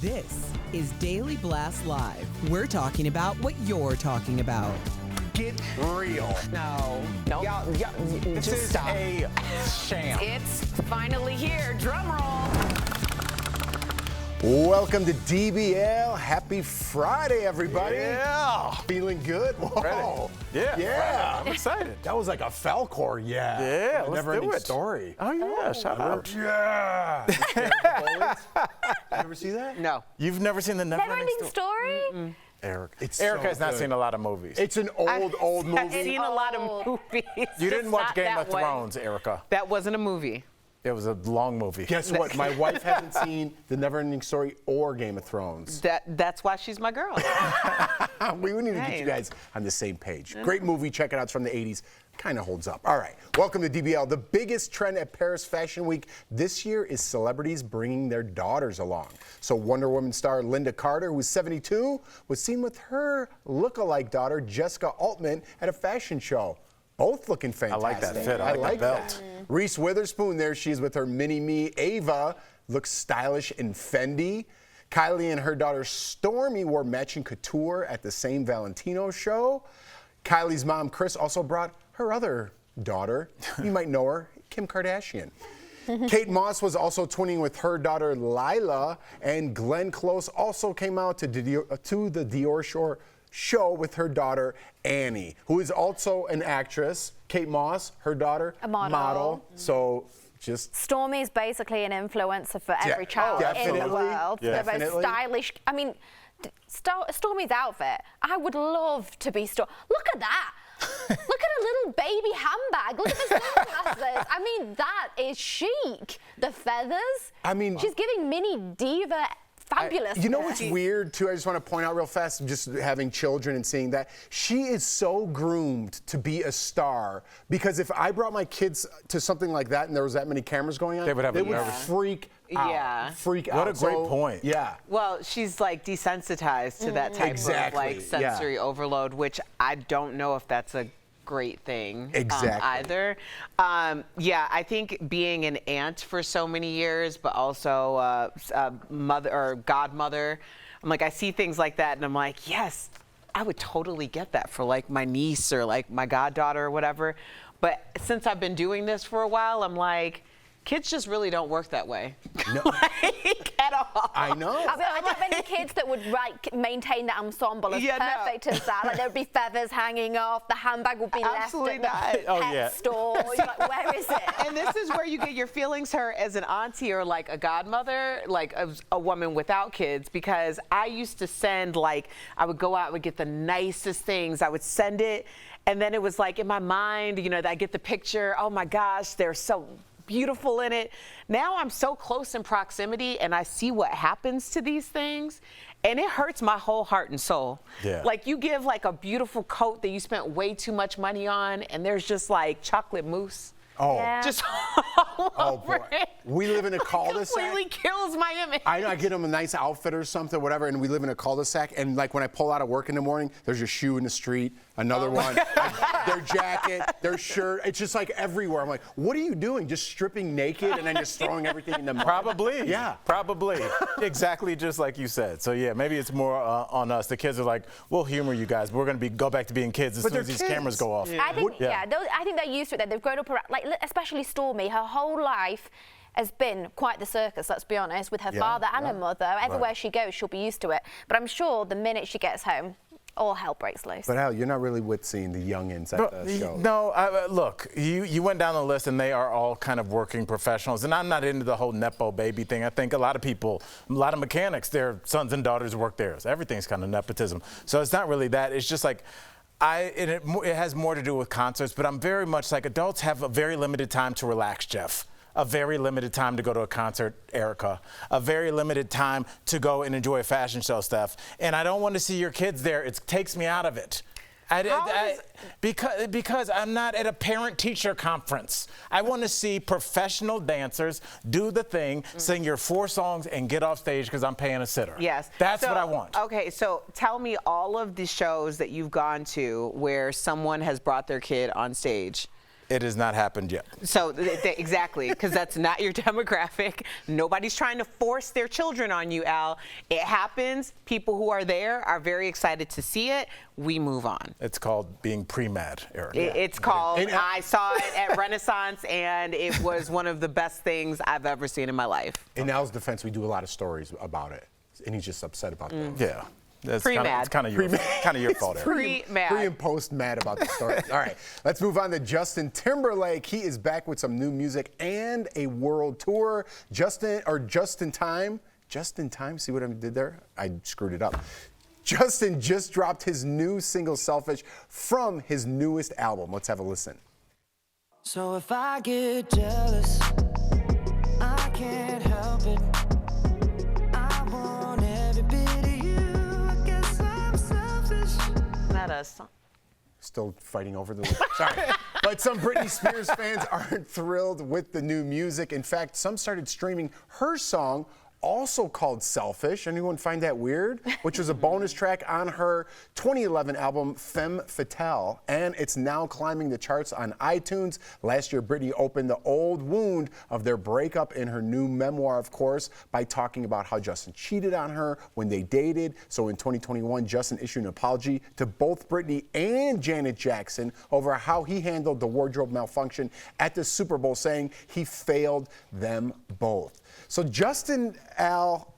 This is Daily Blast Live. We're talking about what you're talking about. Get real. No. Y'all, this just is stop. a sham. It's finally here. Drum roll. Welcome to DBL. Happy Friday, everybody. Yeah. Feeling good? Whoa. Ready. Yeah. Yeah. I'm excited. That was like a Falcor, yeah. Yeah, let's Never ending do it. story. Oh, yeah. Shout out. Yeah. You ever see that? No. You've never seen the Never-ending story? Erica. It's Erica so has not good. seen a lot of movies. It's an old I've movie. seen a lot of movies. You didn't Just watch not Game that of one. Thrones, Erica. That wasn't a movie. It was a long movie. Guess what? My wife hasn't seen The Never-Ending Story or Game of Thrones. That's why she's my girl. We need to get you guys on the same page. Great movie. Check it out. It's from the 80s. Kind of holds up. All right. Welcome to DBL. The biggest trend at Paris Fashion Week this year is celebrities bringing their daughters along. So Wonder Woman star Linda Carter, who's 72, was seen with her look-alike daughter, Jessica Altman, at a fashion show. Both looking fantastic. I like that fit. I like that belt. Reese Witherspoon, there she is with her mini-me. Ava looks stylish in Fendi. Kylie and her daughter Stormy wore matching couture at the same Valentino show. Kylie's mom, Kris, also brought her other daughter. You might know her, Kim Kardashian. Kate Moss was also twinning with her daughter Lila, and Glenn Close also came out to the Dior show with her daughter Annie, who is also an actress. Kate Moss, her daughter, A model. So just Stormy's basically an influencer for every child in definitely. the world. Yeah. They're both Definitely. stylish. I mean, Stormy's outfit, I would love to be Stormy. Look at that. Look at a little baby handbag. Look at the sunglasses. I mean, that is chic. The feathers. I mean, she's giving mini diva fabulous. You know what's weird, too? I just want to point out real fast, just having children and seeing that. She is so groomed to be a star, because if I brought my kids to something like that and there was that many cameras going on, They would have a would nervous- freak out. Yeah. Freak out. What a great So, point. Yeah. Well, she's like desensitized to that type Exactly, of like sensory overload, which I don't know if that's a great thing Exactly. either. Yeah, I think being an aunt for so many years, but also mother or godmother, I'm like, I see things like that and I'm like, yes, I would totally get that for like my niece or like my goddaughter or whatever. But since I've been doing this for a while, I'm like, kids just really don't work that way. No. Like, at all. I know. I don't have any kids that would maintain that ensemble as Yeah, no. perfect as that. Like, there'd be feathers hanging off. The handbag would be Absolutely left at the not. pet yeah. store. You're like, where is it? And this is where you get your feelings hurt as an auntie or like a godmother, like a woman without kids, because I used to send, like, I would go out, I would get the nicest things, I would send it, and then it was like in my mind, you know, I get the picture, oh my gosh, they're so beautiful in it. Now I'm so close in proximity and I see what happens to these things, and it hurts my whole heart and soul. Yeah. Like, you give like a beautiful coat that you spent way too much money on, and there's just like chocolate mousse. Oh. Yeah. Just all Oh, over boy. it. We live in a cul-de-sac. Completely kills my image. I know, I get them a nice outfit or something, whatever, and we live in a cul-de-sac, and like when I pull out of work in the morning, there's a shoe in the street, another one, their jacket, their shirt, it's just like everywhere. I'm like, what are you doing? Just stripping naked and then just throwing everything in the mud? Probably. Yeah. Probably. Exactly just like you said. So, yeah, maybe it's more on us. The kids are like, we'll humor you guys. We're going to go back to being kids as But soon as they're these kids. cameras go off. I think, Yeah. I think they're used to it. They've grown up around, like, especially Stormy. Her whole life has been quite the circus, let's be honest, with her father and her mother. Everywhere she goes, she'll be used to it. But I'm sure the minute she gets home, all hell breaks loose. But Al, you're not really with seeing the youngins at the show. No, look, you went down the list and they are all kind of working professionals. And I'm not into the whole Nepo baby thing. I think a lot of people, a lot of mechanics, their sons and daughters work theirs. Everything's kind of nepotism. So it's not really that. It's just like, it has more to do with concerts, but I'm very much like, adults have a very limited time to relax, Jeff. A very limited time to go to a concert, Erica. A very limited time to go and enjoy a fashion show stuff. And I don't want to see your kids there. It takes me out of it. Because I'm not at a parent-teacher conference. I want to see professional dancers do the thing, sing your 4 songs, and get off stage because I'm paying a sitter. Yes. That's what I want. Okay, so tell me all of the shows that you've gone to where someone has brought their kid on stage. It has not happened yet. So exactly, because that's not your demographic. Nobody's trying to force their children on you, Al. It happens. People who are there are very excited to see it. We move on. It's called being pre-mad, Eric. It's called, I saw it at Renaissance, and it was one of the best things I've ever seen in my life. In Al's defense, we do a lot of stories about it, and he's just upset about that. Yeah. That's Pre-mad. kind of your fault, Eric. Pre-mad. Pre and post mad about the story. All right, let's move on to Justin Timberlake. He is back with some new music and a world tour. Just in time. See what I did there? I screwed it up. Justin just dropped his new single, Selfish, from his newest album. Let's have a listen. So if I get jealous, I can't help it. I want every bit of you. I guess I'm selfish. Not a song. Still fighting over the sorry. But some Britney Spears fans aren't thrilled with the new music. In fact, some started streaming her song, also called Selfish. Anyone find that weird? Which was a bonus track on her 2011 album Femme Fatale, and it's now climbing the charts on iTunes. Last year, Britney opened the old wound of their breakup in her new memoir, of course, by talking about how Justin cheated on her when they dated. So in 2021, Justin issued an apology to both Britney and Janet Jackson over how he handled the wardrobe malfunction at the Super Bowl, saying he failed them both. So Justin, Al,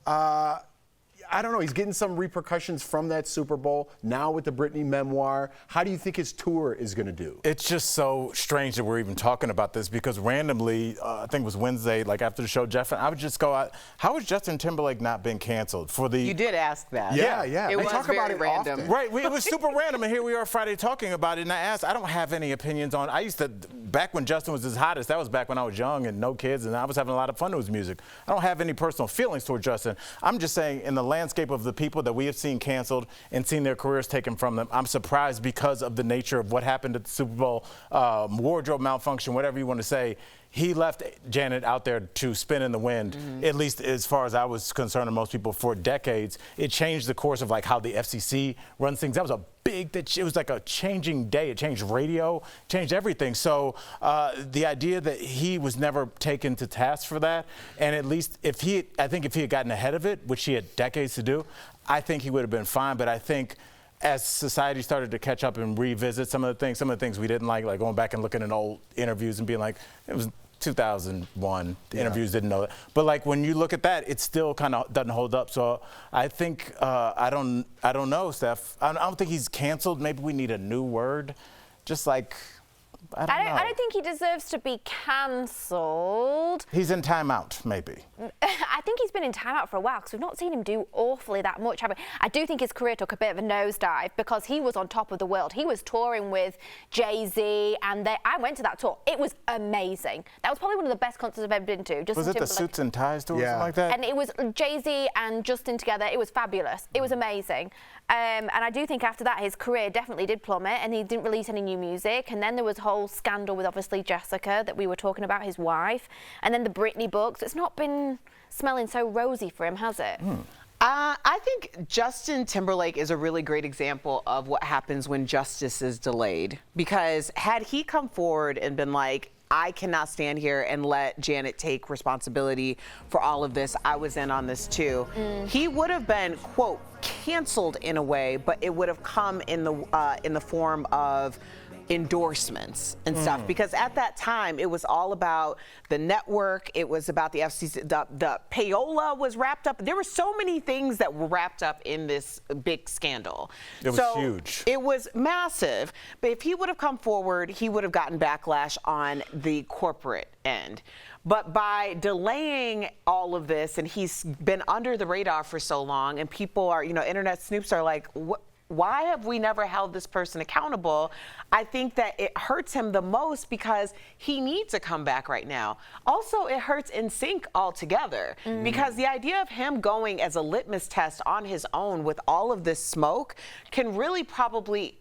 I don't know, he's getting some repercussions from that Super Bowl, now with the Britney memoir. How do you think his tour is going to do? It's just so strange that we're even talking about this, because randomly, I think it was Wednesday, like after the show, Jeff and I would just go out, how has Justin Timberlake not been canceled? You did ask that. Yeah. It We was talk very about it random. often. Right, it was super random, and here we are Friday talking about it, and I asked, I don't have any opinions on, I used to, back when Justin was his hottest, that was back when I was young and no kids, and I was having a lot of fun with his music. I don't have any personal feelings toward Justin. I'm just saying, in the landscape of the people that we have seen canceled and seen their careers taken from them, I'm surprised because of the nature of what happened at the Super Bowl, wardrobe malfunction, whatever you want to say. He left Janet out there to spin in the wind, at least as far as I was concerned, and most people, for decades. It changed the course of like how the FCC runs things. That was a big, it was like a changing day. It changed radio, changed everything. So the idea that he was never taken to task for that, and at least I think if he had gotten ahead of it, which he had decades to do, I think he would have been fine. But I think as society started to catch up and revisit some of the things we didn't like going back and looking at old interviews and being like, it was 2001, the interviews didn't know that. But like when you look at that, it still kind of doesn't hold up. So I think, I don't know, Steph. I don't think he's canceled. Maybe we need a new word. Just like, I don't think he deserves to be cancelled. He's in timeout, maybe. I think he's been in timeout for a while because we've not seen him do awfully that much. I do think his career took a bit of a nosedive because he was on top of the world. He was touring with Jay-Z, and I went to that tour. It was amazing. That was probably one of the best concerts I've ever been to. Was it the Suits and Ties tour or something like that? And it was Jay-Z and Justin together. It was fabulous. It was amazing. And I do think after that, his career definitely did plummet, and he didn't release any new music. And then there was a whole scandal with obviously Jessica that we were talking about, his wife, and then the Britney books. It's not been smelling so rosy for him, has it? I think Justin Timberlake is a really great example of what happens when justice is delayed. Because had he come forward and been like, I cannot stand here and let Janet take responsibility for all of this, I was in on this too, he would have been, quote, canceled in a way, but it would have come in the form of endorsements and stuff, because at that time it was all about the network, it was about the FCC, the payola was wrapped up. There were so many things that were wrapped up in this big scandal. It was huge. It was massive, but if he would have come forward, he would have gotten backlash on the corporate end. But by delaying all of this, and he's been under the radar for so long, and people are, internet snoops are like, why have we never held this person accountable? I think that it hurts him the most because he needs to come back right now. Also, it hurts NSYNC altogether because the idea of him going as a litmus test on his own with all of this smoke can really probably,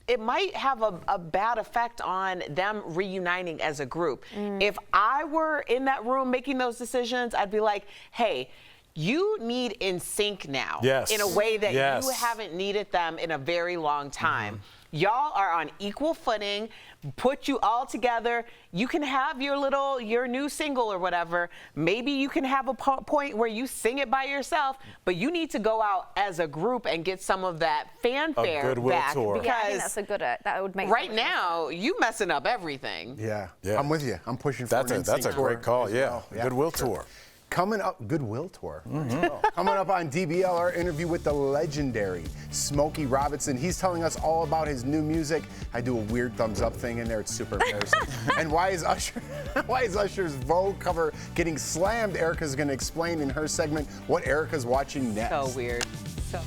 it might have a bad effect on them reuniting as a group. If I were in that room making those decisions, I'd be like, hey, you need NSYNC now in a way that you haven't needed them in a very long time. Y'all are on equal footing. Put you all together. You can have your new single or whatever. Maybe you can have a point where you sing it by yourself, but you need to go out as a group and get some of that fanfare goodwill back. tour. Because Yeah, I think that's a good. That would make. right now, you messing up everything. Yeah. Yeah. I'm with you. I'm pushing for That's an a NSYNC tour great call. as Yeah. well. Goodwill for sure. tour. Coming up, Goodwill Tour. Coming up on DBL, our interview with the legendary Smokey Robinson. He's telling us all about his new music. I do a weird thumbs up thing in there. It's super embarrassing. And why is Usher's Vogue cover getting slammed? Erica's going to explain in her segment what Erica's watching next. So weird. So.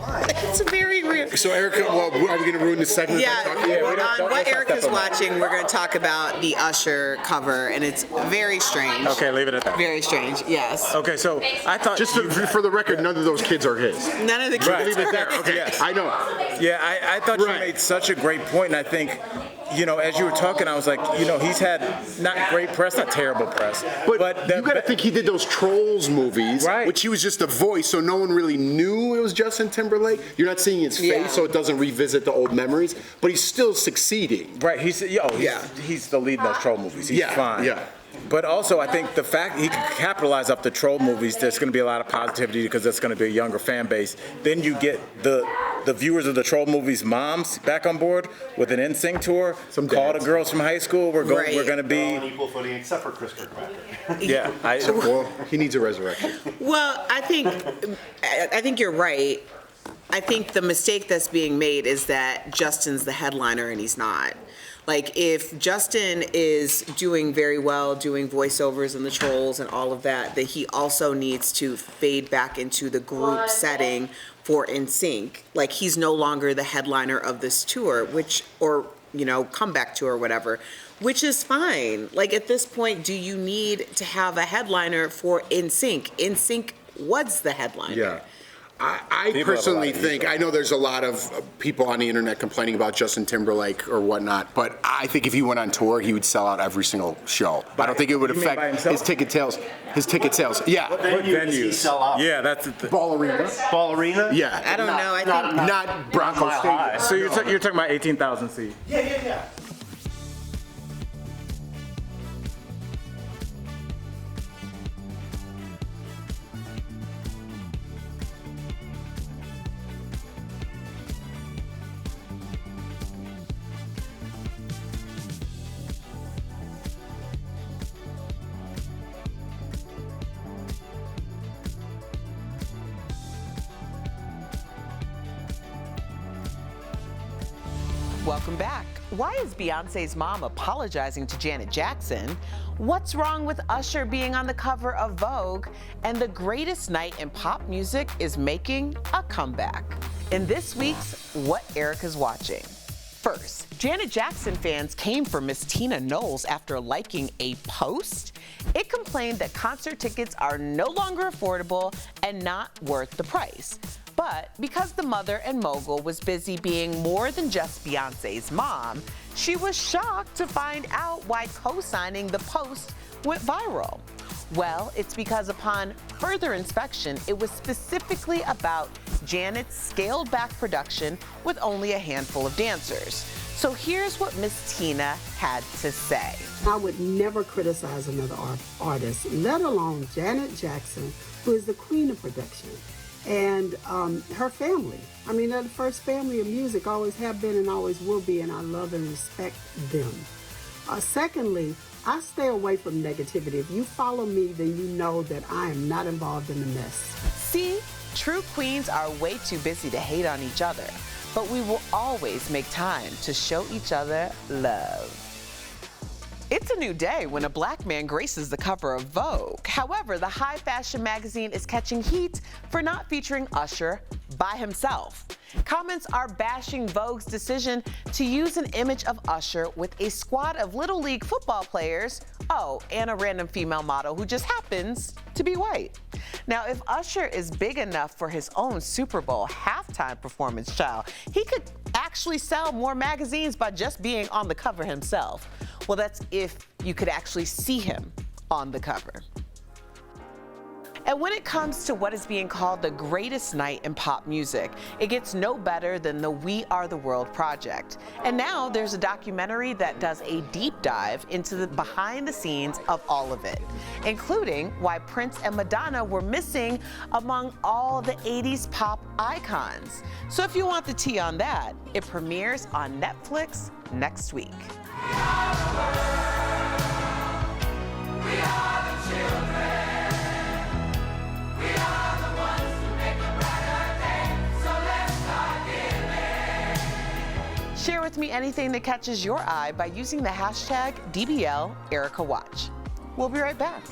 It's very real. So, Erica, well, are we going to ruin this segment? Yeah, on what Erica's on that. watching, we're going to talk about the Usher cover, and it's very strange. Okay, leave it at that. Very strange, yes. Okay, so I thought Just for the record, none of those kids are his. None of the kids. Right. Leave it there. Okay, Yes. I know. Yeah, I thought Right. you made such a great point, and I think, as you were talking, I was like, he's had not great press, not terrible press, But you got to think he did those Trolls movies, Right. which he was just a voice, so no one really knew it was Justin Timberlake. You're not seeing his face, Yeah. so it doesn't revisit the old memories, but he's still succeeding. Right, he's the lead in those troll movies. He's Yeah, fine. yeah. But also, I think the fact he can capitalize off the troll movies, there's going to be a lot of positivity because that's going to be a younger fan base. Then you get the viewers of the troll movies' moms back on board with an NSYNC tour. Some Call the dads. girls from high school. We're Right. going to on be. equal footing except for Chris Kirkpatrick. Yeah. Well, he needs a resurrection. Well, I think you're right. I think the mistake that's being made is that Justin's the headliner and he's not. Like, if Justin is doing very well, doing voiceovers and the Trolls and all of that, that he also needs to fade back into the group setting for NSYNC. Like, he's no longer the headliner of this tour, or comeback tour or whatever, which is fine. Like, at this point, do you need to have a headliner for NSYNC? NSYNC was the headliner. Yeah. I People have a lot personally of think, ego. I know there's a lot of people on the internet complaining about Justin Timberlake or whatnot, but I think if he went on tour, he would sell out every single show. I don't think it would You mean by affect himself? his ticket sales. Yeah. What venues does he sell out? Yeah, that's the Ball Arena. Ball Arena? Yeah. I don't know. I think Not Bronco Mile Stadium. High. So you're talking about 18,000 seats. Yeah. Welcome back. Why is Beyonce's mom apologizing to Janet Jackson? What's wrong with Usher being on the cover of Vogue? And the greatest night in pop music is making a comeback. In this week's What Erica's Watching. First, Janet Jackson fans came for Miss Tina Knowles after liking a post. It complained that concert tickets are no longer affordable and not worth the price. But because the mother and mogul was busy being more than just Beyonce's mom, she was shocked to find out why co-signing the post went viral. Well, it's because upon further inspection, it was specifically about Janet's scaled back production with only a handful of dancers. So here's what Miss Tina had to say. I would never criticize another artist, let alone Janet Jackson, who is the queen of production. And her family. I mean, they're the first family of music, always have been and always will be, and I love and respect them. Secondly, I stay away from negativity. If you follow me, then you know that I am not involved in the mess. See, true queens are way too busy to hate on each other, but we will always make time to show each other love. It's a new day when a black man graces the cover of Vogue. However, the high fashion magazine is catching heat for not featuring Usher by himself. Comments are bashing Vogue's decision to use an image of Usher with a squad of Little League football players, and a random female model who just happens to be white. Now, if Usher is big enough for his own Super Bowl halftime performance, child, he could actually sell more magazines by just being on the cover himself. Well, that's if you could actually see him on the cover. And when it comes to what is being called the greatest night in pop music, it gets no better than the We Are the World project. And now there's a documentary that does a deep dive into the behind the scenes of all of it, including why Prince and Madonna were missing among all the 80s pop icons. So if you want the tea on that, it premieres on Netflix next week. We are the world. We are the children. We are the ones who make a brighter day. So let's start giving. Share with me anything that catches your eye by using the hashtag DBL Erica Watch. We'll be right back.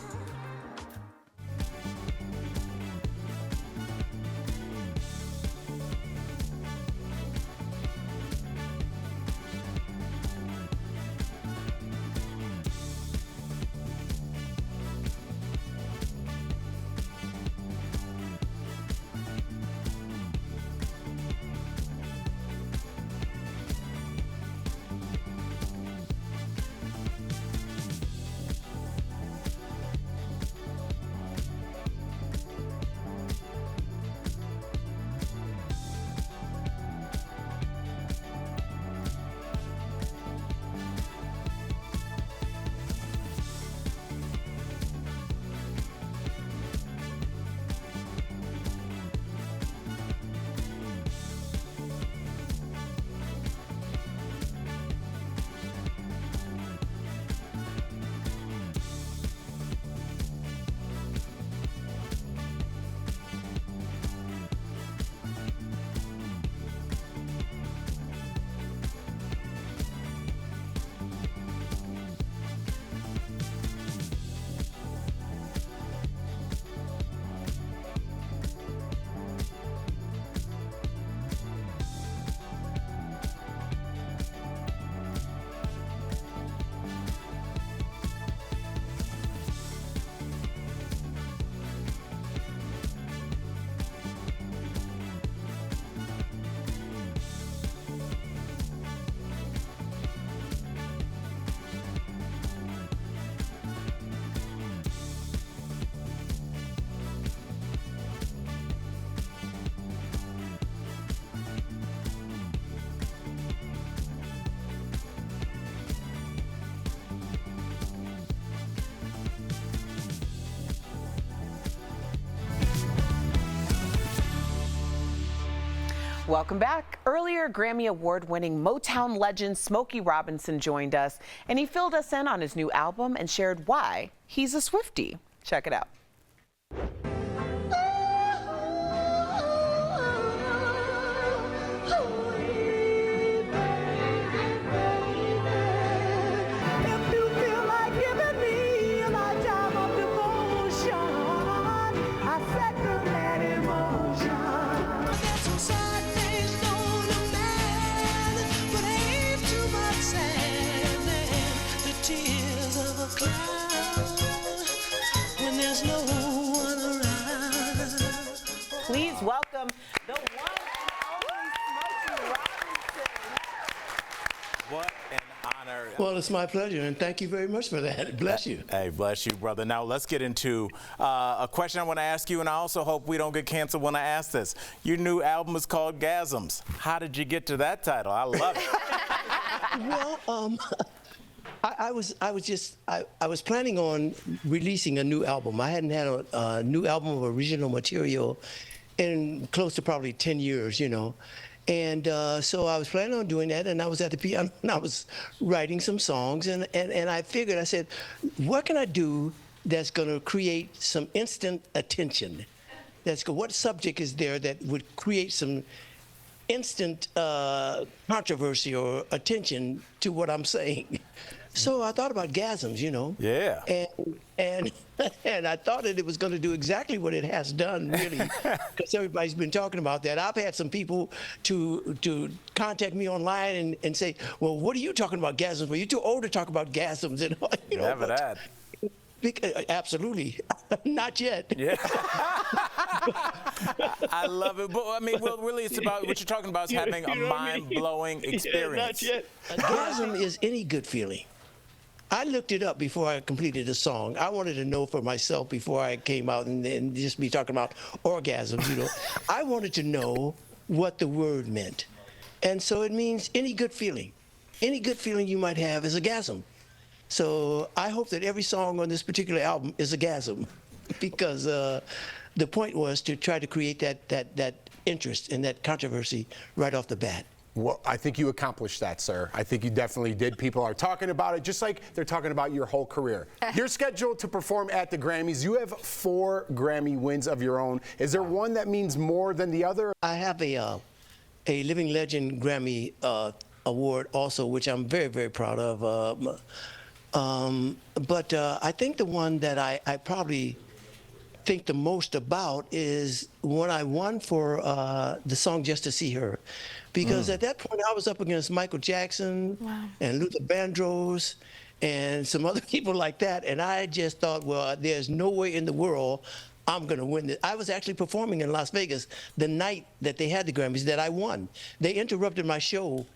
Welcome back. Earlier, Grammy Award-winning Motown legend Smokey Robinson joined us, and he filled us in on his new album and shared why he's a Swiftie. Check it out. Please welcome the one and only Smokey Robinson. What an honor. Well, it's my pleasure, and thank you very much for that. Bless you. Hey, bless you, brother. Now, let's get into a question I want to ask you, and I also hope we don't get canceled when I ask this. Your new album is called Gasms. How did you get to that title? I love it. Well, I was planning on releasing a new album. I hadn't had a new album of original material in close to probably 10 years, you know. And so I was planning on doing that, and I was at the piano, and I was writing some songs, and I figured, I said, what can I do that's going to create some instant attention? What subject is there that would create some instant controversy or attention to what I'm saying? So I thought about gasms, you know. Yeah. And I thought that it was going to do exactly what it has done, really, because everybody's been talking about that. I've had some people to contact me online and say, well, what are you talking about gasms? Well, you're too old to talk about gasms. And, you know, Never that. Absolutely. Not yet. Yeah. I love it. But I mean, well, really, it's about what you're talking about is having a mind-blowing experience. Yeah, not yet. Orgasm is any good feeling. I looked it up before I completed the song. I wanted to know for myself before I came out and just be talking about orgasms, you know. I wanted to know what the word meant. And so it means any good feeling. Any good feeling you might have is orgasm. So I hope that every song on this particular album is orgasm, because the point was to try to create that interest and that controversy right off the bat. Well, I think you accomplished that, sir. I think you definitely did. People are talking about it just like they're talking about your whole career. You're scheduled to perform at the Grammys. You have 4 Grammy wins of your own. Is there one that means more than the other? I have a Living Legend Grammy award also, which I'm very, very proud of. But I think the one that I probably think the most about is when I won for the song Just to See Her. Because at that point, I was up against Michael Jackson and Luther Vandross and some other people like that. And I just thought, well, there's no way in the world I'm going to win this. I was actually performing in Las Vegas the night that they had the Grammys that I won. They interrupted my show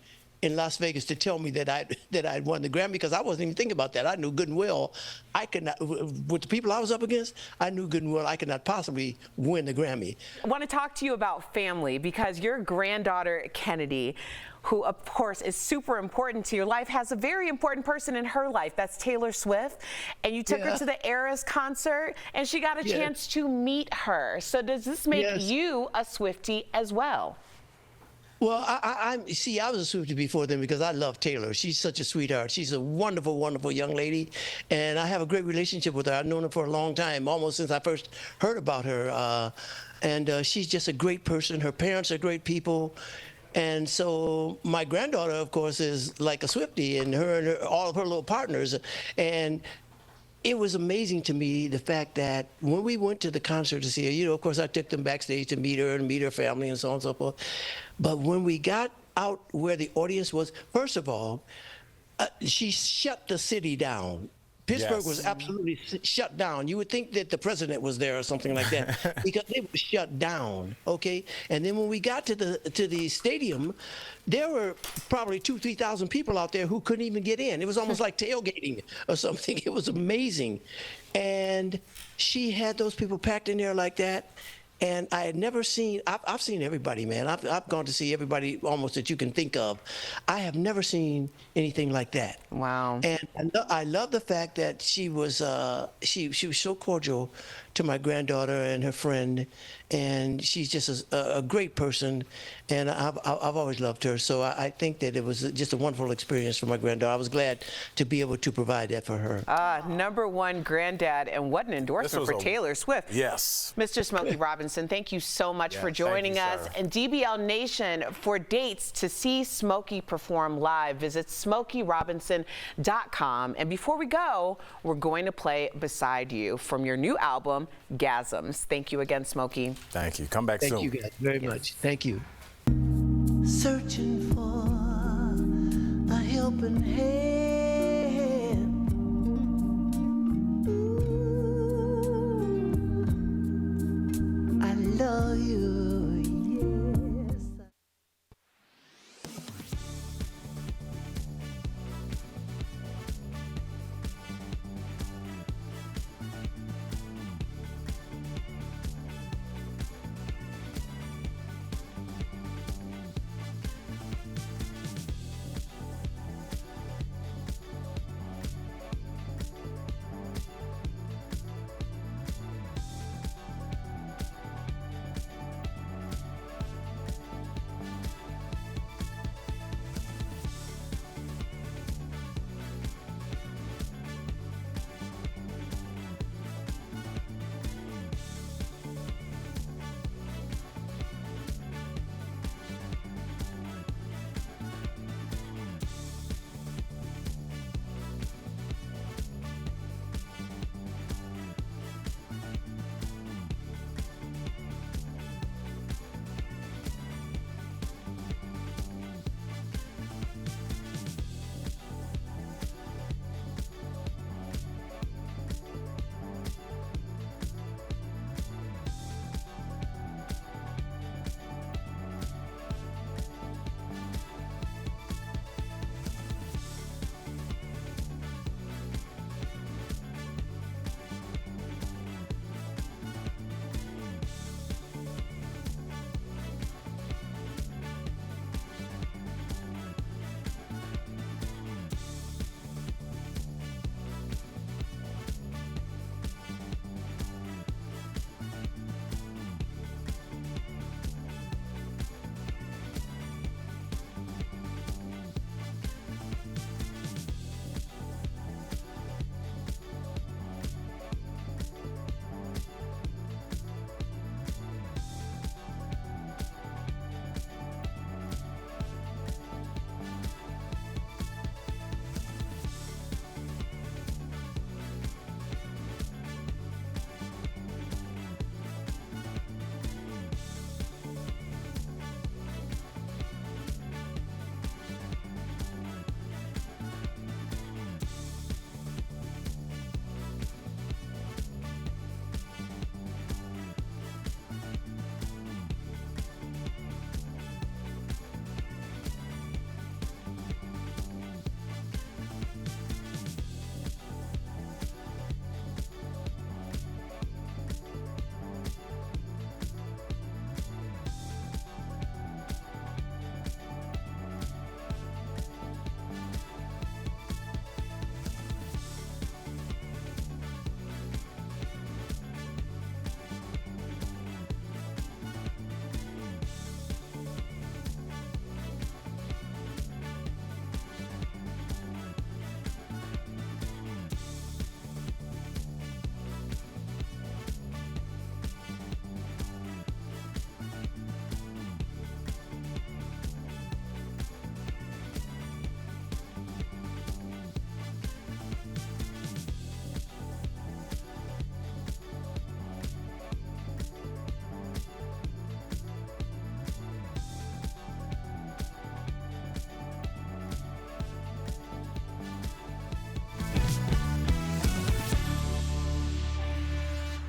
in Las Vegas to tell me that I'd won the Grammy, because I wasn't even thinking about that. I knew good and well I could not, with the people I was up against, I knew good and well I could not possibly win the Grammy. I want to talk to you about family, because your granddaughter, Kennedy, who of course is super important to your life, has a very important person in her life. That's Taylor Swift. And you took her to the Eras concert and she got a chance to meet her. So does this make you a Swiftie as well? Well, I see, I was a Swiftie before then because I love Taylor. She's such a sweetheart. She's a wonderful, wonderful young lady. And I have a great relationship with her. I've known her for a long time, almost since I first heard about her. And she's just a great person. Her parents are great people. And so my granddaughter, of course, is like a Swiftie, and all of her little partners. And it was amazing to me, the fact that when we went to the concert to see her, you know, of course, I took them backstage to meet her and meet her family and so on and so forth. But when we got out where the audience was, first of all, she shut the city down. Pittsburgh was absolutely shut down. You would think that the president was there or something like that, because they were shut down, okay? And then when we got to the stadium, there were probably 2,000 to 3,000 people out there who couldn't even get in. It was almost like tailgating or something. It was amazing. And she had those people packed in there like that. And I had never seen, I've seen everybody, man. I've gone to see everybody almost that you can think of. I have never seen anything like that. Wow. And I love the fact that she was so cordial to my granddaughter and her friend, and she's just a great person, and I've always loved her. So I think that it was just a wonderful experience for my granddaughter. I was glad to be able to provide that for her. #1 granddad, and what an endorsement for Taylor Swift. Yes. Mr. Smokey Robinson, thank you so much for joining us. And DBL Nation, for dates to see Smokey perform live, visit SmokeyRobinson.com. And before we go, we're going to play Beside You from your new album, Gasms. Thank you again, Smokey. Thank you. Come back soon. Thank you guys very much. Thank you. Searching for a helping hand. Ooh, I love you.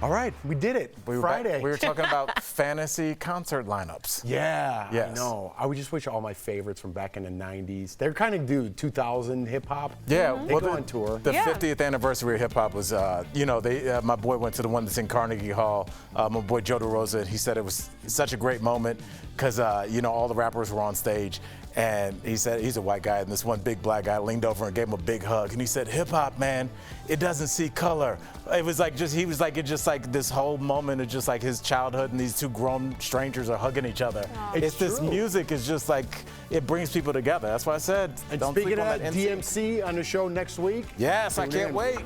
All right, we did it. Friday. We were talking about fantasy concert lineups. Yeah, Yes. I know. I would just wish all my favorites from back in the 90s. They're kind of do 2000 hip hop. Yeah, They go on tour. The 50th anniversary of hip hop was, my boy went to the one that's in Carnegie Hall. My boy Joe DeRosa, he said it was such a great moment because, all the rappers were on stage. And he said, he's a white guy, and this one big black guy leaned over and gave him a big hug. And he said, hip hop, man, it doesn't see color. It was like this whole moment of just like his childhood, and these two grown strangers are hugging each other. It's this true. music is just like, it brings people together. That's why I said, And don't speaking sleep of on that, that NC. DMC on the show next week. Yes, I Tune can't in. wait.